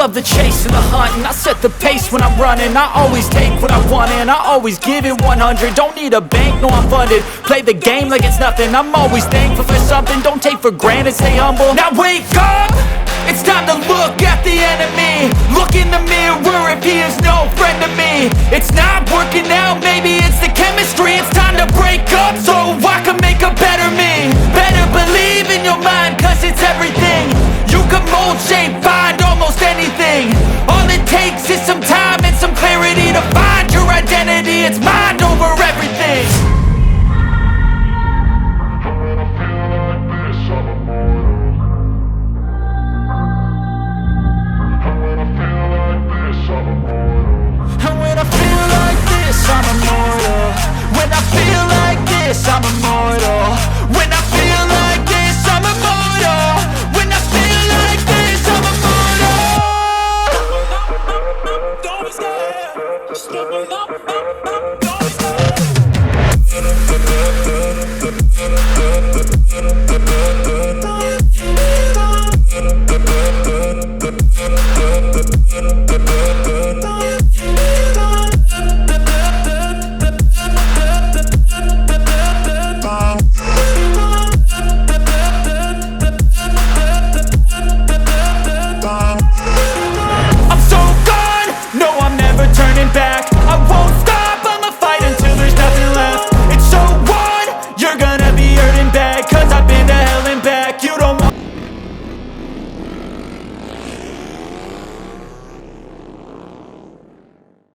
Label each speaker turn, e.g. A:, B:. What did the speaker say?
A: love the chase and the hunt, and I set the pace when I'm running. I always take what I want and I always give it 100. Don't need a bank, no I'm funded. Play the game like it's nothing. I'm always thankful for something. Don't take for granted, stay humble. Now wake up! It's time to look at the enemy. Look in the mirror if he is no friend to me. It's not working out, maybe it's the chemistry. It's time to break up so I can make a better me. Better believe in your mind, cause it's everything. You can mold, shape, find